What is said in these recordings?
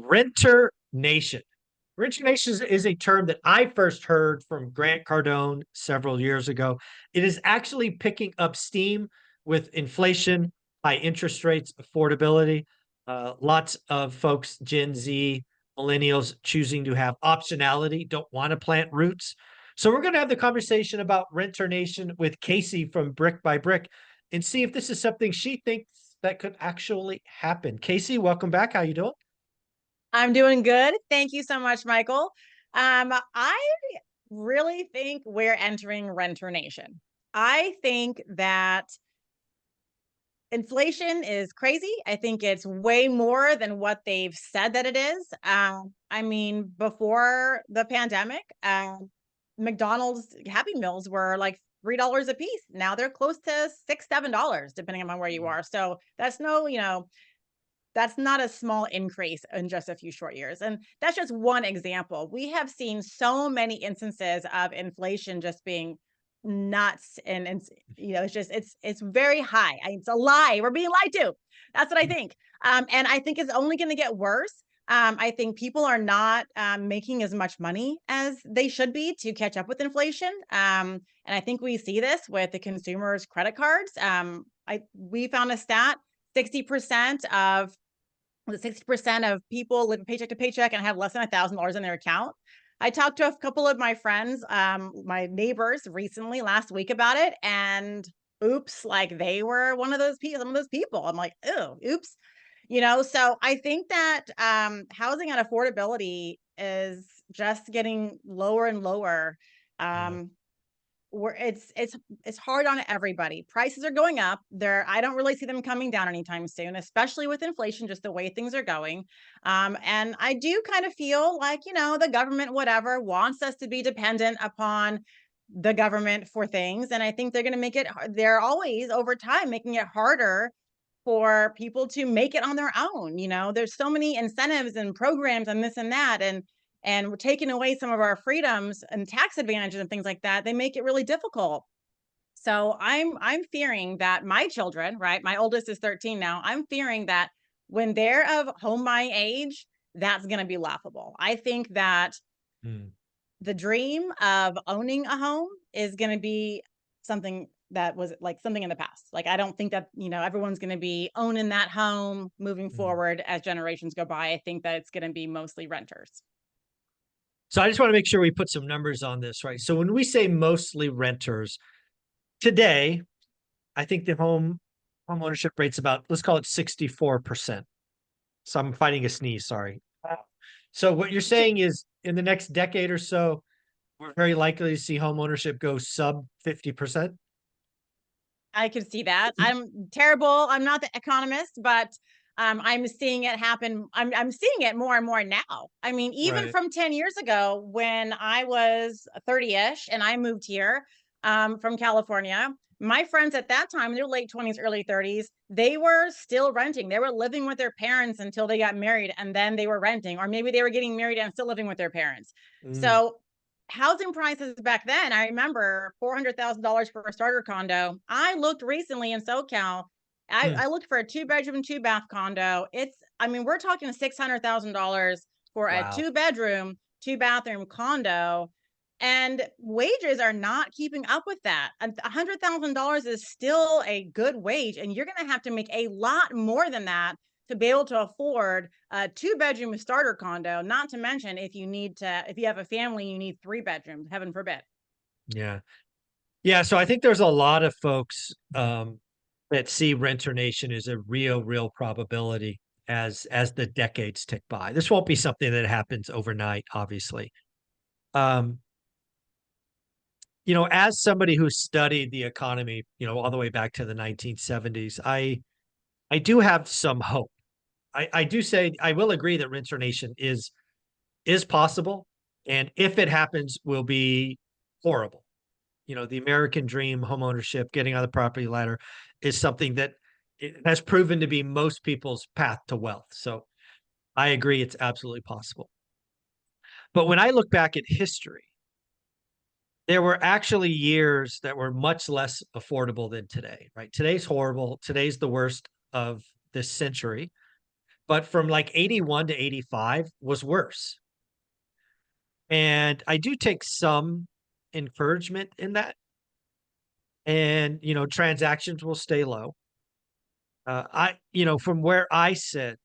Renter Nation. Renter Nation is a term that I first heard from Grant Cardone several years ago. It is actually picking up steam with inflation, high interest rates, affordability. Lots of folks, Gen Z, millennials, choosing to have optionality, don't want to plant roots. So we're going to have the conversation about Renter Nation with Casey from Brick by Brick and see if this is something she thinks that could actually happen. Casey, welcome back. How you doing? I'm doing good. Thank you so much, Michael. I really think we're entering renter nation. I think that inflation is crazy. I think it's way more than what they've said that it is. I mean, before the pandemic, McDonald's Happy Meals were like $3 a piece. Now they're close to $6, $7, depending on where you are. So that's that's not a small increase in just a few short years. And that's just one example. We have seen so many instances of inflation just being nuts and it's very high. It's a lie. We're being lied to. That's what I think. And I think it's only going to get worse. I think people are not making as much money as they should be to catch up with inflation. And I think we see this with the consumers' credit cards. We found a stat: 60% of 60% of people live paycheck to paycheck and have less than $1,000 in their account. I talked to a couple of my friends, my neighbors recently last week about it, and oops, like they were one of those people, some of those people. I'm like, oh, oops. So I think that housing and affordability is just getting lower and lower. Yeah. Um, where it's hard on everybody. Prices are going up. I don't really see them coming down anytime soon, especially with inflation, just the way things are going. And I do kind of feel like, the government, whatever, wants us to be dependent upon the government for things. And I think they're going to make it, they're always over time making it harder for people to make it on their own. There's so many incentives and programs and this and that. And we're taking away some of our freedoms and tax advantages and things like that. They make it really difficult. So I'm fearing that my children, right? My oldest is 13 now. I'm fearing that when they're of home my age, that's going to be laughable. I think that Mm. the dream of owning a home is going to be something that was like something in the past. Like, I don't think that, everyone's going to be owning that home moving Mm. forward as generations go by. I think that it's going to be mostly renters. So I just want to make sure we put some numbers on this, right? So when we say mostly renters today, I think the home ownership rate's about, let's call it 64%. So I'm fighting a sneeze, sorry. Wow. So what you're saying is in the next decade or so, we're very likely to see home ownership go sub 50%. I could see that. I'm terrible. I'm not the economist, but I'm seeing it happen. I'm seeing it more and more now. I mean, even Right. from 10 years ago when I was 30-ish and I moved here from California, my friends at that time, in their late 20s, early 30s, they were still renting. They were living with their parents until they got married and then they were renting, or maybe they were getting married and still living with their parents. Mm. So housing prices back then, I remember $400,000 for a starter condo. I looked recently in SoCal. Hmm. I looked for a 2 bedroom, 2 bath condo. I mean, we're talking $600,000 for a Wow. 2 bedroom, 2 bathroom condo. And wages are not keeping up with that. $100,000 is still a good wage. And you're going to have to make a lot more than that to be able to afford a 2 bedroom starter condo, not to mention if you have a family, you need 3 bedrooms, heaven forbid. Yeah. Yeah. So I think there's a lot of folks that see renter nation as a real probability as the decades tick by. This won't be something that happens overnight, obviously. Um, as somebody who studied the economy, all the way back to the 1970s, I do have some hope. I do say I will agree that renter nation is possible, and if it happens, will be horrible. The American dream, home ownership, getting on the property ladder, is something that it has proven to be most people's path to wealth. So I agree, it's absolutely possible. But when I look back at history, there were actually years that were much less affordable than today, right? Today's horrible. Today's the worst of this century. but from like 81 to 85 was worse. And I do take some encouragement in that. And, transactions will stay low. From where I sit,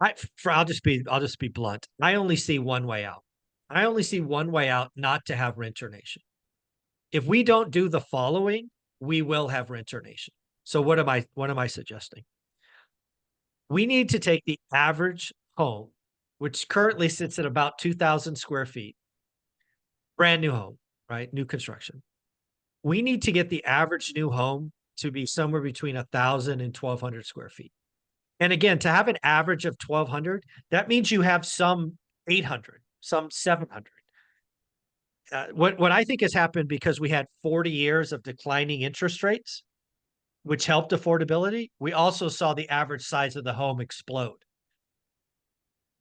I'll just be blunt. I only see one way out. I only see one way out not to have renter nation. If we don't do the following, we will have renter nation. So what am I suggesting? We need to take the average home, which currently sits at about 2,000 square feet, brand new home, right? New construction. We need to get the average new home to be somewhere between 1,000 and 1,200 square feet. And again, to have an average of 1,200, that means you have some 800, some 700. What I think has happened because we had 40 years of declining interest rates, which helped affordability, we also saw the average size of the home explode.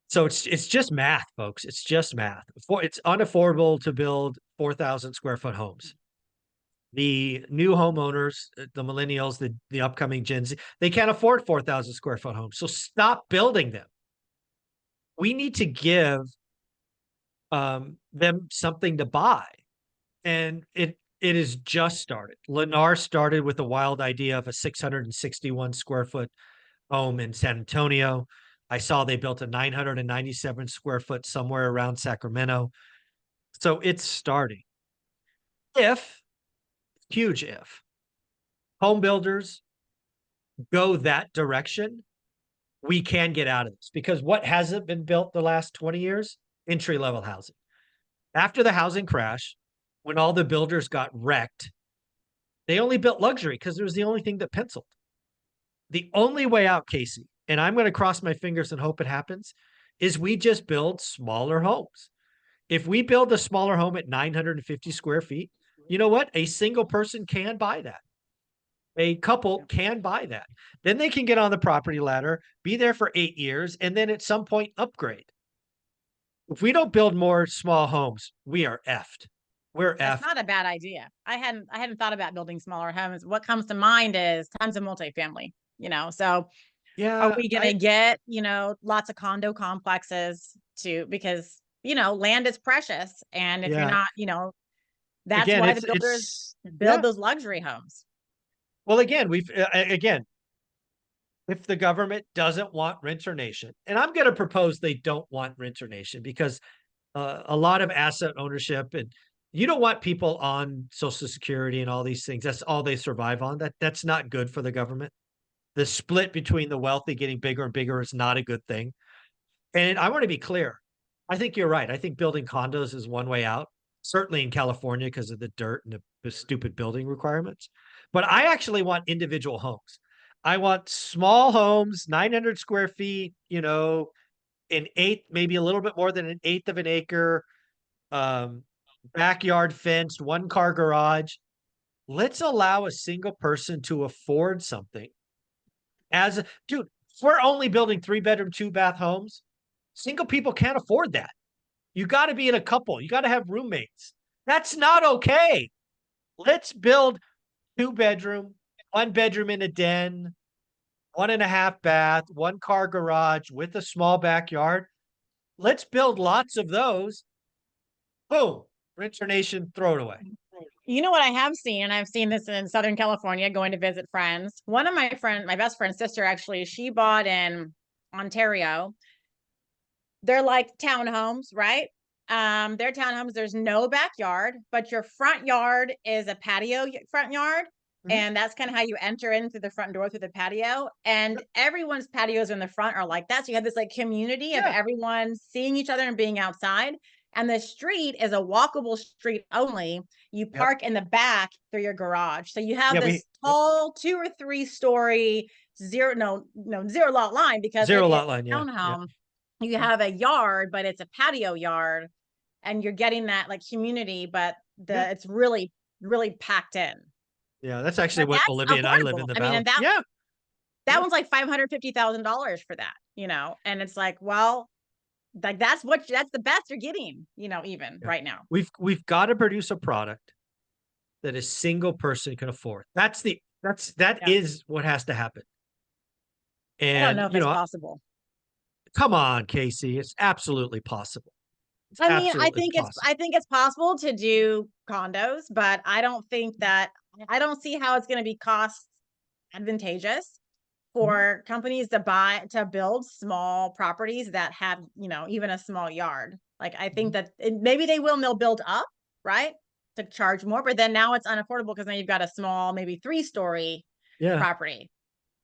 So it's just math, folks. It's just math. It's unaffordable to build 4,000 square foot homes. The new homeowners, the millennials, the upcoming Gen Z, they can't afford 4,000 square foot homes. So stop building them. We need to give them something to buy. And it is just started. Lennar started with a wild idea of a 661 square foot home in San Antonio. I saw they built a 997 square foot somewhere around Sacramento. So it's starting. Huge if, home builders go that direction, we can get out of this. Because what hasn't been built the last 20 years? Entry level housing. After the housing crash, when all the builders got wrecked, they only built luxury because it was the only thing that penciled. The only way out, Casey, and I'm going to cross my fingers and hope it happens, is we just build smaller homes. If we build a smaller home at 950 square feet, you know what? A single person can buy that. A couple can buy that. Then they can get on the property ladder, be there for 8 years, and then at some point upgrade. If we don't build more small homes, we are effed. We're That's effed. not a bad idea. I hadn't thought about building smaller homes. What comes to mind is tons of multifamily, so are Yeah, we gonna get, lots of condo complexes because, land is precious. And if you're yeah. not, that's Again, why the it's builders it's build yeah. those luxury homes. Well, again, again, if the government doesn't want renter nation, and I'm going to propose they don't want renter nation because a lot of asset ownership and you don't want people on Social Security and all these things. That's all they survive on. That's not good for the government. The split between the wealthy getting bigger and bigger is not a good thing. And I want to be clear. I think you're right. I think building condos is one way out, certainly in California because of the dirt and the stupid building requirements. But I actually want individual homes. I want small homes, 900 square feet, an eighth, maybe a little bit more than an eighth of an acre, um, backyard fenced, one car garage. Let's allow a single person to afford something. Dude, if we're only building 3-bedroom, 2-bath homes, single people can't afford that. You got to be in a couple. You got to have roommates. That's not okay. Let's build 2-bedroom, 1 bedroom in a den, 1.5 bath, 1 car garage with a small backyard. Let's build lots of those. Boom. Renter Nation, throw it away. You know what I have seen? I've seen this in Southern California going to visit friends. One of my best friend's sister, actually, she bought in Ontario. They're like townhomes, right? They're townhomes. There's no backyard, but your front yard is a patio front yard. Mhm. And that's kind of how you enter in through the front door through the patio. And everyone's patios in the front are like that. So you have this like community of Yeah. everyone seeing each other and being outside. And the street is a walkable street only. You Yep. park in the back through your garage. So you have Yeah. this Yep. tall 2 or 3 story zero lot line because it Zero is lot line. a Yeah. Yeah. townhome. You have a yard, but it's a patio yard, and you're getting that like community, but Yeah. it's really, really packed in. Yeah. That's actually But what that's Olivia and I live affordable. in the I mean, valley. and that Yeah. that Yeah. one's like $550,000 for that, and it's like, well, like that's the best you're getting, even Yeah. right now. We've got to produce a product that a single person can afford. That Yeah. is what has to happen. I don't And, know if it's possible. come on, Casey, it's absolutely possible. It's I mean, absolutely I possible. think it's possible to do condos, but I don't think that I don't see how it's gonna be cost advantageous Mhm. for companies to build small properties that have, even a small yard. Like, I think Mhm. that maybe they will and they'll build up, right? To charge more, but then now it's unaffordable because now you've got a small, maybe 3-story Yeah. property.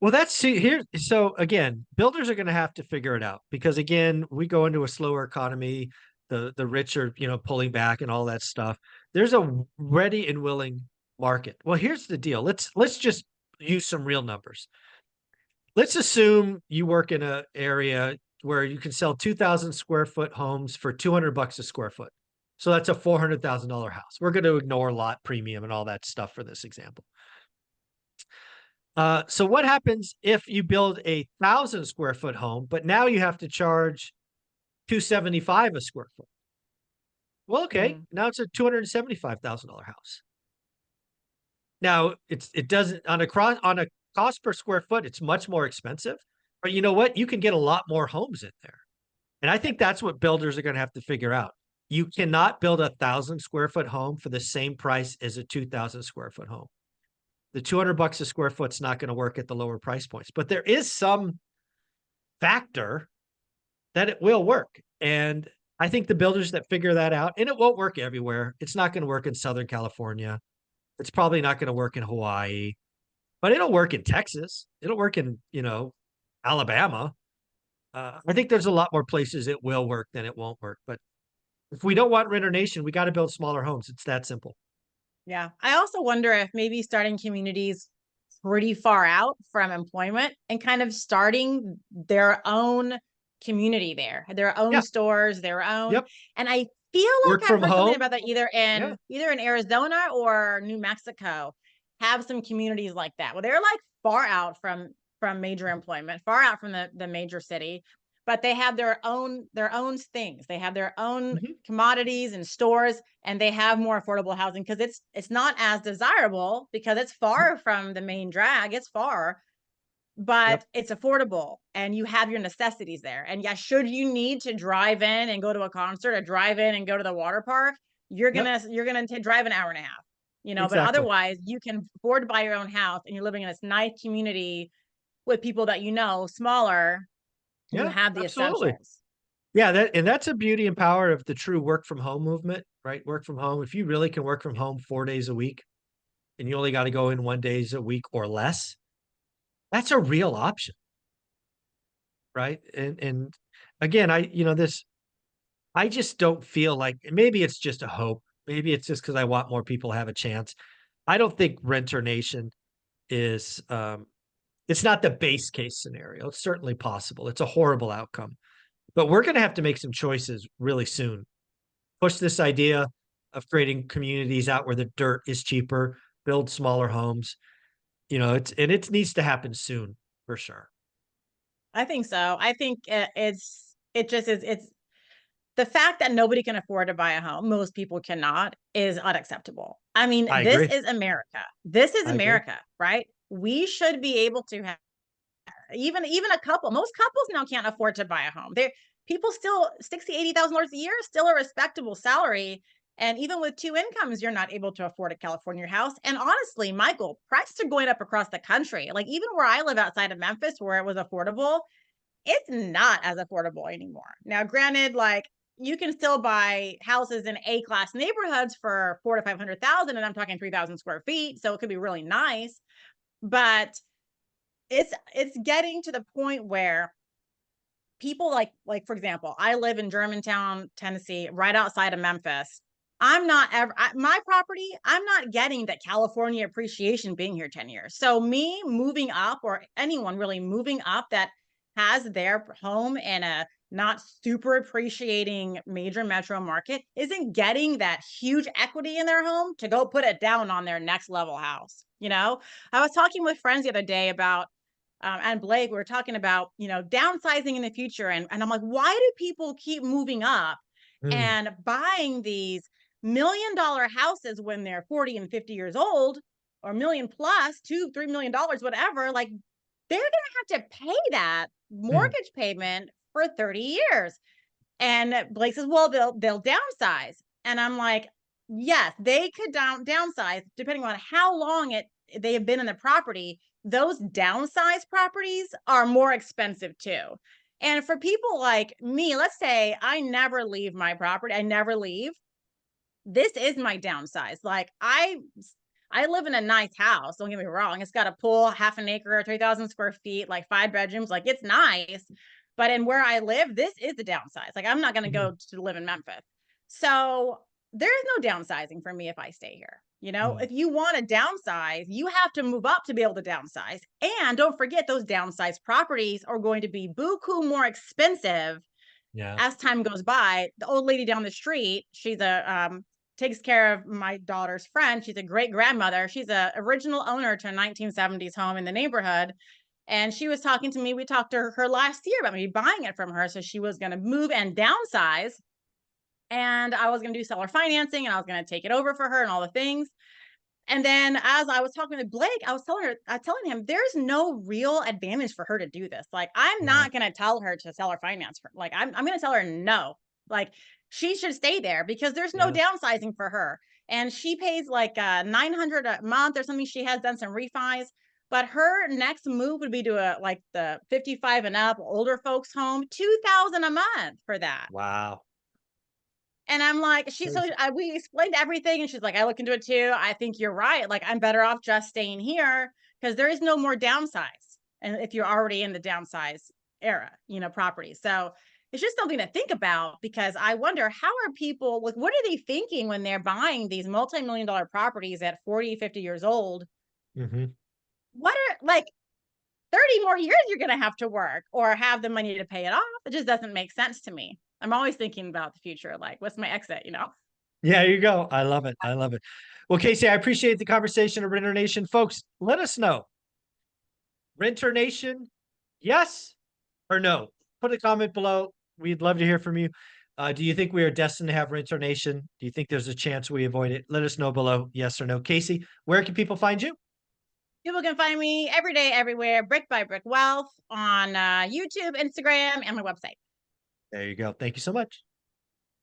Well, that's see here. So again, builders are going to have to figure it out because again, we go into a slower economy. The rich are, pulling back and all that stuff. There's a ready and willing market. Well, here's the deal. Let's just use some real numbers. Let's assume you work in a area where you can sell 2,000 square foot homes for 200 bucks a square foot. So that's a $400,000 house. We're going to ignore lot premium and all that stuff for this example. So what happens if you build a 1,000 square foot home, but now you have to charge 275 a square foot? Well, okay, Mm. now it's a $275,000 house. Now it doesn't on a cost per square foot, it's much more expensive. But you know what? You can get a lot more homes in there. And I think that's what builders are going to have to figure out. You cannot build a 1,000 square foot home for the same price as a 2,000 square foot home. The 200 bucks a square foot's not going to work at the lower price points, but there is some factor that it will work. And I think the builders that figure that out, and it won't work everywhere. It's not going to work in Southern California. It's probably not going to work in Hawaii, but it'll work in Texas. It'll work in, Alabama. I think there's a lot more places it will work than it won't work. But if we don't want renter nation, we got to build smaller homes. It's that simple. Yeah. I also wonder if maybe starting communities pretty far out from employment and kind of starting their own community there, their own Yeah. stores, their own. Yep. And I feel Work like I've from heard something home. about that Yeah. either in Arizona or New Mexico have some communities like that. Well, they're like far out from major employment, far out from the major city, but they have their own things. They have their own Mhm. commodities and stores, and they have more affordable housing because it's not as desirable because it's Mhm. far from the main drag. It's far, Yep. but it's affordable and you have your necessities there. And yeah, should you need to drive in and go to a concert or drive in and go to the water park, Yep. you're gonna drive an hour and a half, but Exactly. otherwise you can afford to buy your own house and you're living in this nice community with people that smaller, who Yeah. have the Absolutely. essentials. Yeah, that's a beauty and power of the true work from home movement, right? Work from home. If you really can work from home 4 days a week and you only got to go in 1 days a week or less, that's a real option, right? And again, I just don't feel like maybe it's just a hope. Maybe it's just because I want more people to have a chance. I don't think renter nation is it's not the base case scenario. It's certainly possible. It's a horrible outcome. But we're going to have to make some choices really soon. Push this idea of creating communities out where the dirt is cheaper, build smaller homes. It needs to happen soon for sure. I think so. I think it just is it's the fact that nobody can afford to buy a home, most people cannot, is unacceptable. I I mean, this agree. is America. This is I agree. America, right? We should be able to have even a couple. Most couples now can't afford to buy a home. They're people still 60, $80,000 a year is still a respectable salary. And even with two incomes, you're not able to afford a California house. And honestly, Michael, prices are going up across the country. Like even where I live outside of Memphis, where it was affordable, it's not as affordable anymore. Now, granted, like you can still buy houses in A-class neighborhoods for 400 to 500,000, and I'm talking 3,000 square feet, so it could be really nice. But it's getting to the point where people like for example, I live in Germantown, Tennessee, right outside of Memphis. I'm not ever my property. I'm not getting that California appreciation being here 10 years. So me moving up, or anyone really moving up that has their home in a not super appreciating major metro market, isn't getting that huge equity in their home to go put it down on their next level house. I was talking with friends the other day about and Blake, we were talking about, downsizing in the future. And I'm like, why do people keep moving up Mm, and buying these $1 million houses when they're 40 and 50 years old, or million plus, $2, $3 million, whatever? Like, they're gonna have to pay that Mm, mortgage payment for 30 years. And Blake says, well, they'll downsize. And I'm like, yes, they could downsize depending on how long they have been in the property. Those downsize properties are more expensive too. And for people like me, let's say I never leave my property, I never leave. This is my downsize. Like I live in a nice house. Don't get me wrong. It's got a pool, half an acre, 3,000 square feet, like 5 bedrooms. Like it's nice. But in where I live, this is the downsize. Like I'm not going to mhm, go to live in Memphis. So there's no downsizing for me if I stay here. You know, mm. if you want to downsize, you have to move up to be able to downsize. And don't forget, those downsized properties are going to be buku more expensive Yeah. as time goes by. The old lady down the street, she's a takes care of my daughter's friend. She's a great grandmother. She's a original owner to a 1970s home in the neighborhood. And she was talking to me. We talked to her last year about maybe buying it from her. So she was going to move and downsize. And I was going to do seller financing and I was going to take it over for her and all the things. And then as I was talking to Blake, I was telling him there's no real advantage for her to do this. Like, I'm Yeah. not gonna tell her to sell her finance. Like, I'm gonna tell her no. Like, she should stay there because there's no Yeah. downsizing for her. And she pays like 900 a month or something. She has done some refis, but her next move would be to a like the 55 and up older folks home, 2,000 a month for that. Wow. And I'm like, Crazy. we explained everything, and she's like, I look into it too. I think you're right. Like, I'm better off just staying here because there is no more downsize. And if you're already in the downsize era, property. So it's just something to think about because I wonder how are people like, what are they thinking when they're buying these multi-million dollar properties at 40, 50 years old? Hmm. What are like 30 more years you're going to have to work or have the money to pay it off? It just doesn't make sense to me. I'm always thinking about the future. Like, what's my exit? Yeah, you go. I love it. I love it. Well, Casey, I appreciate the conversation of Renter Nation. Folks, let us know. Renter Nation, yes or no? Put a comment below. We'd love to hear from you. Do you think we are destined to have Renter Nation? Do you think there's a chance we avoid it? Let us know below, yes or no. Casey, where can people find you? People can find me every day, everywhere, Brick by Brick Wealth on YouTube, Instagram, and my website. There you go. Thank you so much.